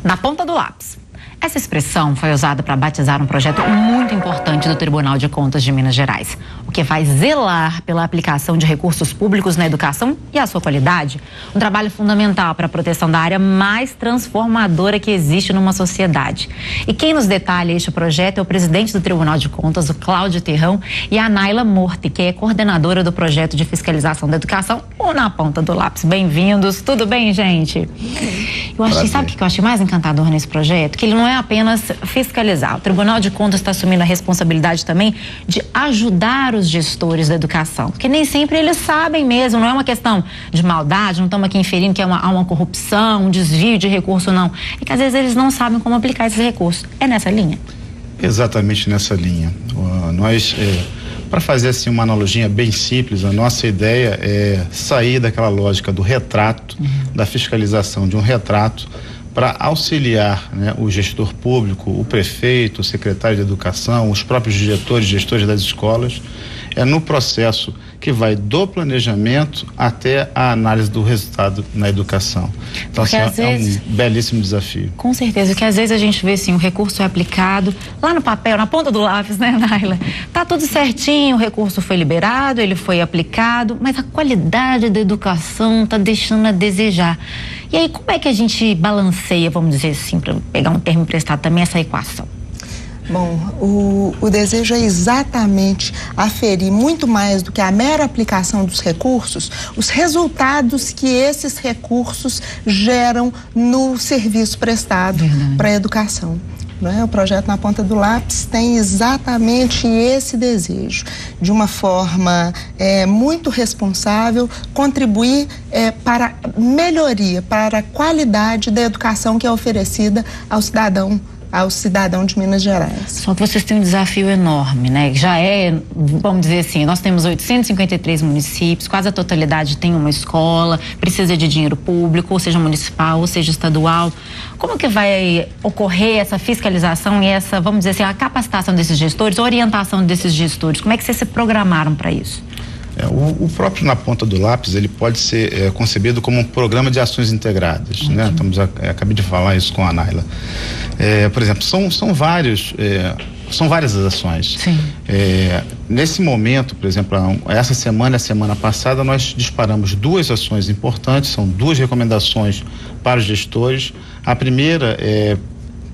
Na ponta do lápis. Essa expressão foi usada para batizar um projeto muito importante do Tribunal de Contas de Minas Gerais, o que vai zelar pela aplicação de recursos públicos na educação e a sua qualidade. Um trabalho fundamental para a proteção da área mais transformadora que existe numa sociedade. E quem nos detalha este projeto é o presidente do Tribunal de Contas, o Cláudio Terrão, e a Naila Morte, que é coordenadora do projeto de fiscalização da educação, ou na ponta do lápis. Bem-vindos. Tudo bem, gente? Eu achei, sabe o que eu achei mais encantador nesse projeto? Que ele não é apenas fiscalizar. O Tribunal de Contas está assumindo a responsabilidade também de ajudar os gestores da educação, porque nem sempre eles sabem mesmo, não é uma questão de maldade, não estamos aqui inferindo que há uma corrupção, um desvio de recurso, não. É que às vezes eles não sabem como aplicar esses recursos. É nessa linha? Exatamente nessa linha. Para fazer assim uma analogia bem simples, a nossa ideia é sair daquela lógica do retrato, da fiscalização de um retrato, para auxiliar, né, o gestor público, o prefeito, o secretário de educação, os próprios diretores, gestores das escolas, no processo que vai do planejamento até a análise do resultado na educação. Então, assim, vezes, um belíssimo desafio. Com certeza, que às vezes a gente vê assim, o recurso é aplicado lá no papel, na ponta do lápis, né, Naila? Tá tudo certinho, o recurso foi liberado, ele foi aplicado, mas a qualidade da educação tá deixando a desejar. E aí, como é que a gente balanceia, vamos dizer assim, para pegar um termo emprestado também, essa equação? Bom, o desejo é exatamente aferir muito mais do que a mera aplicação dos recursos, os resultados que esses recursos geram no serviço prestado para a educação. O projeto Na Ponta do Lápis tem exatamente esse desejo, de uma forma muito responsável, contribuir para a melhoria, para a qualidade da educação que é oferecida ao cidadão de Minas Gerais. Só que vocês têm um desafio enorme, né? Já vamos dizer assim, nós temos 853 municípios, quase a totalidade tem uma escola, precisa de dinheiro público, ou seja municipal, ou seja estadual. Como que vai ocorrer essa fiscalização e essa, vamos dizer assim, a capacitação desses gestores, a orientação desses gestores? Como é que vocês se programaram para isso? O próprio Na Ponta do Lápis, ele pode ser concebido como um programa de ações integradas, né? Acabei de falar isso com a Naila. Por exemplo, são várias as ações. Sim. Nesse momento, por exemplo, essa semana e a semana passada, nós disparamos 2 ações importantes, são 2 recomendações para os gestores. A primeira é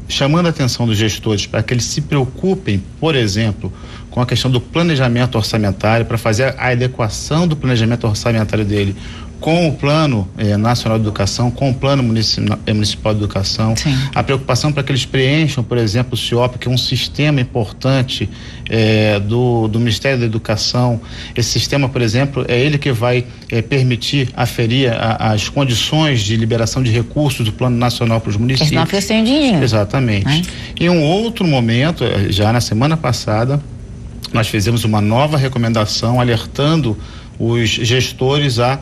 chamando a atenção dos gestores para que eles se preocupem, por exemplo, com a questão do planejamento orçamentário, para fazer a adequação do planejamento orçamentário dele com o Plano Nacional de Educação, com o Plano Municipal de Educação. Sim. A preocupação para que eles preencham, por exemplo, o CIOP, que é um sistema importante do Ministério da Educação. Esse sistema, por exemplo, é ele que vai permitir aferir as condições de liberação de recursos do Plano Nacional para os municípios. Senão fica sem dinheiro. Exatamente. Em um outro momento, já na semana passada, nós fizemos uma nova recomendação alertando os gestores a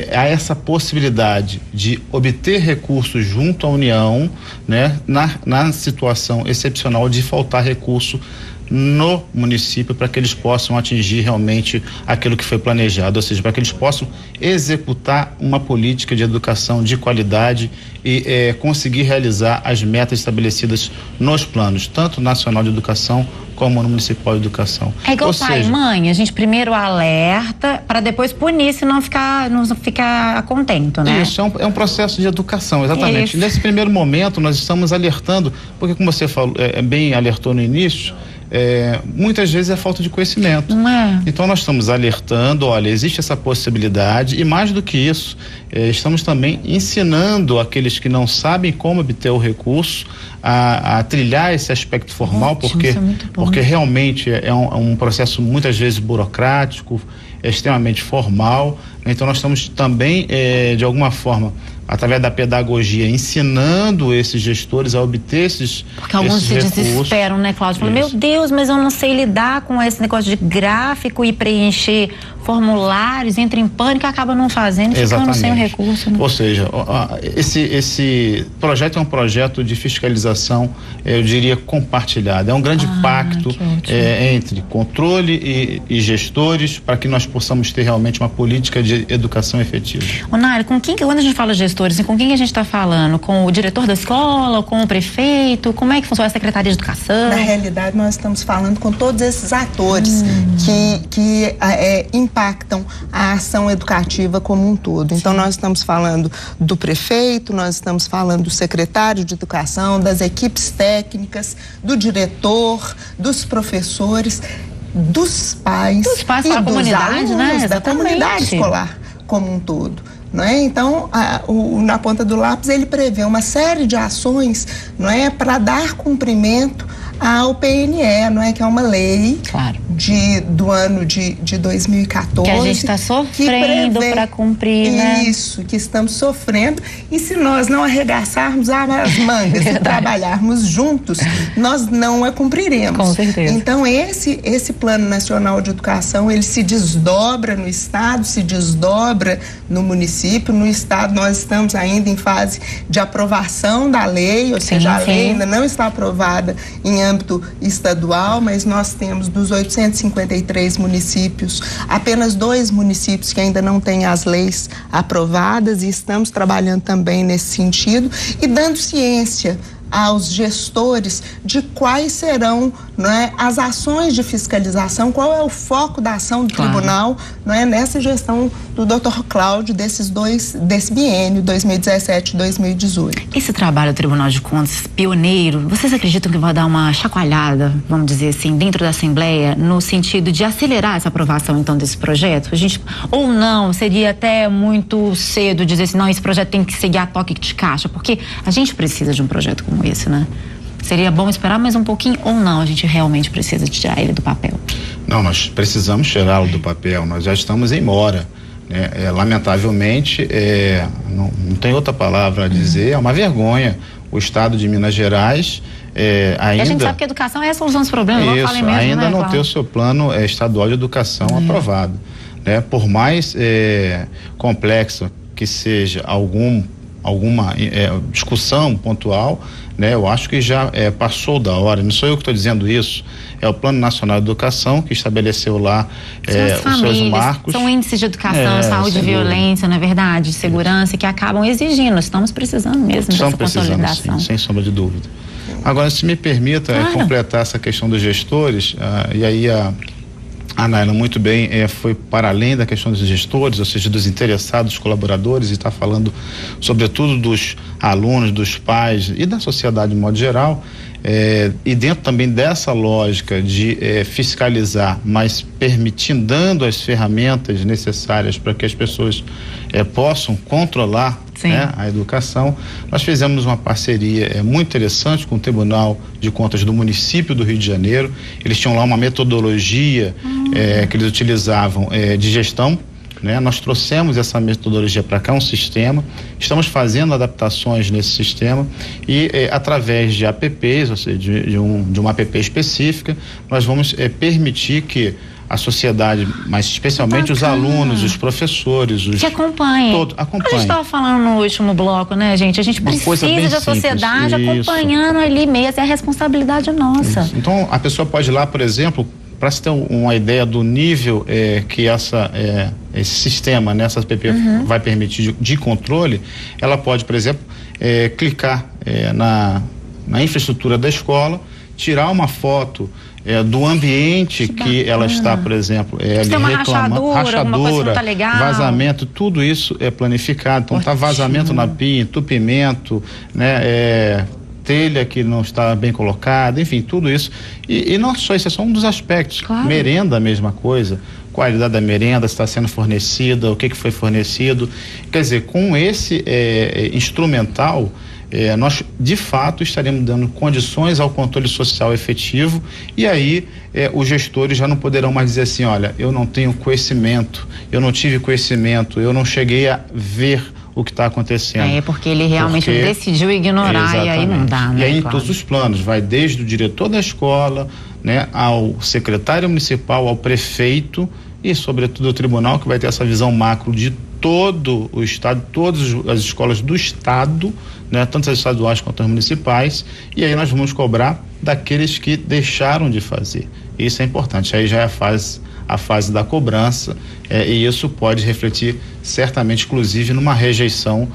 essa possibilidade de obter recursos junto à União, né, na situação excepcional de faltar recurso no município, para que eles possam atingir realmente aquilo que foi planejado, ou seja, para que eles possam executar uma política de educação de qualidade e conseguir realizar as metas estabelecidas nos planos, tanto nacional de educação como no municipal de educação. É igual pai e mãe, a gente primeiro alerta para depois punir se não ficar contento, né? Isso, é um processo de educação, exatamente. Isso. Nesse primeiro momento nós estamos alertando, porque como você falou, bem alertou no início, muitas vezes é falta de conhecimento. Não é? Então nós estamos alertando, olha, existe essa possibilidade e mais do que isso, estamos também ensinando aqueles que não sabem como obter o recurso a trilhar esse aspecto formal. Ótimo, porque realmente é um processo muitas vezes burocrático, extremamente formal. Então nós estamos também, de alguma forma, através da pedagogia, ensinando esses gestores a obter esses recursos. Porque alguns se desesperam, né, Cláudio? Falam, meu Deus, mas eu não sei lidar com esse negócio de gráfico e preencher formulários, entra em pânico e acaba não fazendo, ficando sem o recurso. Né? Ou seja, esse projeto é um projeto de fiscalização, eu diria, compartilhada. É um grande pacto entre controle e gestores para que nós possamos ter realmente uma política de educação efetiva. Nário, quando a gente fala gestores, com quem a gente está falando? Com o diretor da escola, com o prefeito? Como é que funciona a Secretaria de Educação? Na realidade, nós estamos falando com todos esses atores que impactam a ação educativa como um todo. Então, nós estamos falando do prefeito, nós estamos falando do secretário de Educação, das equipes técnicas, do diretor, dos professores, dos pais e da dos comunidade, alunos, né? da comunidade escolar como um todo. Não é? Então, na ponta do lápis, ele prevê uma série de ações, não é, para dar cumprimento ao PNE, não é, que é uma lei do ano de 2014. Que a gente está sofrendo para cumprir, né? Isso, que estamos sofrendo. E se nós não arregaçarmos as mangas e trabalharmos juntos, nós não a cumpriremos. Com certeza. Então, esse Plano Nacional de Educação, ele se desdobra no Estado, se desdobra no município. No Estado, nós estamos ainda em fase de aprovação da lei, ou seja, a lei ainda não está aprovada em âmbito estadual, mas nós temos dos 853 municípios, apenas 2 municípios que ainda não têm as leis aprovadas, e estamos trabalhando também nesse sentido e dando ciência aos gestores de quais serão, não é, as ações de fiscalização, qual é o foco da ação do tribunal, não é, nessa gestão do Dr. Cláudio desse biênio 2017-2018. Esse trabalho do Tribunal de Contas pioneiro, vocês acreditam que vai dar uma chacoalhada, vamos dizer assim, dentro da Assembleia, no sentido de acelerar essa aprovação então desse projeto? Ou não, seria até muito cedo dizer assim, não, esse projeto tem que seguir a toque de caixa, porque a gente precisa de um projeto como esse, né? Seria bom esperar mais um pouquinho ou não? A gente realmente precisa de tirar ele do papel? Não, nós precisamos tirá-lo do papel. Nós já estamos em mora. Lamentavelmente, não tem outra palavra a dizer, é uma vergonha. O Estado de Minas Gerais ainda... E a gente sabe que a educação é a solução dos problemas, ainda não tem o seu plano estadual de educação aprovado. Né? Por mais complexo que seja alguma discussão pontual, né? Eu acho que já passou da hora. Não sou eu que estou dizendo isso, é o Plano Nacional de Educação que estabeleceu lá os seus marcos. São índices de educação, saúde e violência, não é verdade, segurança, que acabam exigindo. Estamos precisando mesmo dessa consolidação. Sim, sem sombra de dúvida. Agora, se me permita completar essa questão dos gestores, e aí a Naila muito bem foi para além da questão dos gestores, ou seja, dos interessados, dos colaboradores, e está falando sobretudo dos alunos, dos pais e da sociedade de modo geral, e dentro também dessa lógica de fiscalizar, mas permitindo, dando as ferramentas necessárias para que as pessoas possam controlar a educação. Nós fizemos uma parceria muito interessante com o Tribunal de Contas do município do Rio de Janeiro. Eles tinham lá uma metodologia que eles utilizavam de gestão, né? Nós trouxemos essa metodologia para cá, um sistema, estamos fazendo adaptações nesse sistema e através de apps, ou seja, de uma app específica, nós vamos permitir que a sociedade, mas especialmente os alunos, os professores, que acompanhem. A gente estava falando no último bloco, né, gente? A gente precisa da sociedade acompanhando ali mesmo, é a responsabilidade nossa. Isso. Então, a pessoa pode ir lá, por exemplo, para se ter uma ideia do nível que esse sistema, né, essa app vai permitir de controle, ela pode, por exemplo, clicar na infraestrutura da escola, tirar uma foto do ambiente que ela está, por exemplo, ali reclamando, rachadura, vazamento, tudo isso é planificado. Então, tá vazamento na pia, entupimento, né, telha que não está bem colocada, enfim, tudo isso. E não só isso, é só um dos aspectos. Merenda, a mesma coisa. Qualidade da merenda, se está sendo fornecida, o que foi fornecido. Quer dizer, com esse instrumental, nós de fato estaremos dando condições ao controle social efetivo, e aí os gestores já não poderão mais dizer assim, olha, eu não tenho conhecimento, eu não tive conhecimento, eu não cheguei a ver o que está acontecendo. Porque ele realmente decidiu ignorar. Exatamente. E aí não dá, né? E aí em todos os planos, vai desde o diretor da escola, né, ao secretário municipal, ao prefeito, e, sobretudo, o tribunal, que vai ter essa visão macro de todo o estado, todas as escolas do estado, né, tanto as estaduais quanto as municipais, e aí nós vamos cobrar daqueles que deixaram de fazer. Isso é importante, aí já é a fase da cobrança, e isso pode refletir certamente, inclusive, numa rejeição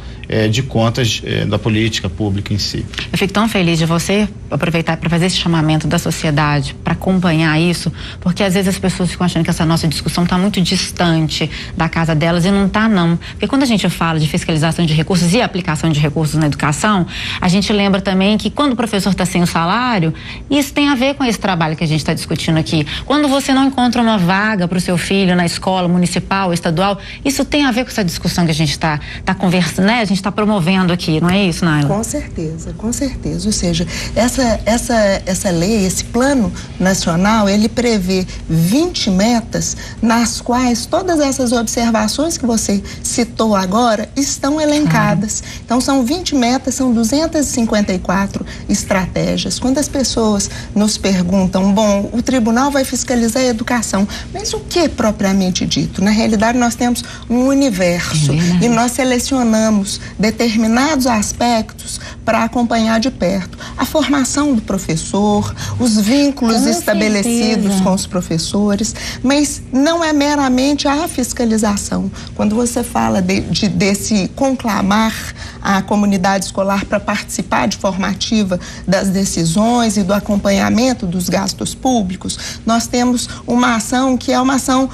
de contas da política pública em si. Eu fico tão feliz de você aproveitar para fazer esse chamamento da sociedade, para acompanhar isso, porque às vezes as pessoas ficam achando que essa nossa discussão está muito distante da casa delas, e não está, não. Porque quando a gente fala de fiscalização de recursos e aplicação de recursos na educação, a gente lembra também que quando o professor está sem o salário, isso tem a ver com esse trabalho que a gente está discutindo aqui. Quando você não encontra uma vaga para o seu filho na escola municipal, estadual, isso tem a ver com essa discussão que a gente está conversando, né? A gente está promovendo aqui, não é isso, Naila? Com certeza, com certeza. Ou seja, essa lei, esse plano nacional, ele prevê 20 metas nas quais todas essas observações que você citou agora estão elencadas. Então, são 20 metas, são 254 estratégias. Quando as pessoas nos perguntam, bom, o tribunal vai fiscalizar a educação, mas o que propriamente dito? Na realidade, nós temos um universo e nós selecionamos determinados aspectos para acompanhar de perto. A formação do professor, os vínculos estabelecidos com os professores, mas não é meramente a fiscalização. Quando você fala desse conclamar a comunidade escolar para participar de formativa das decisões e do acompanhamento dos gastos públicos, nós temos uma ação que é uma ação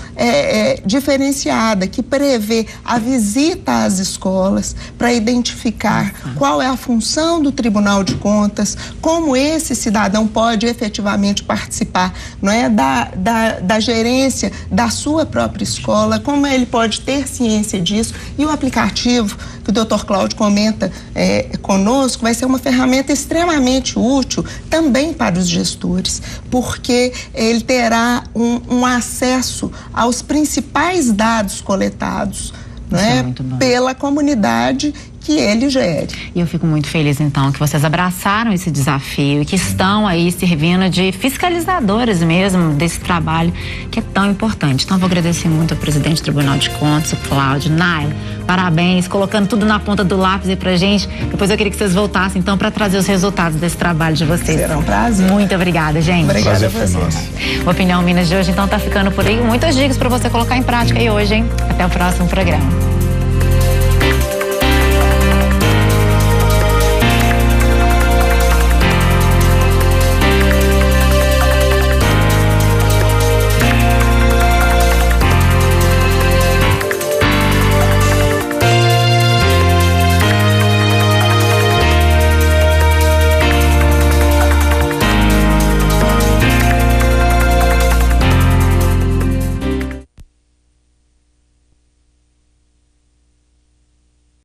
diferenciada, que prevê a visita às escolas para identificar qual é a função do Tribunal de Contas, como esse cidadão pode efetivamente participar, não é, da gerência da sua própria escola, como ele pode ter ciência disso. E o aplicativo que o Dr. Cláudio comenta conosco vai ser uma ferramenta extremamente útil também para os gestores, porque ele terá um acesso aos principais dados coletados, né, pela comunidade que ele gere. E eu fico muito feliz, então, que vocês abraçaram esse desafio e que estão aí servindo de fiscalizadores mesmo desse trabalho que é tão importante. Então, eu vou agradecer muito ao presidente do Tribunal de Contas, o Cláudio. Naila, parabéns, colocando tudo na ponta do lápis aí pra gente. Depois eu queria que vocês voltassem, então, para trazer os resultados desse trabalho de vocês. Será um prazer. Muito obrigada, gente. Obrigada a vocês. O Opinião Minas de hoje, então, tá ficando por aí. Muitas dicas para você colocar em prática aí hoje, hein? Até o próximo programa.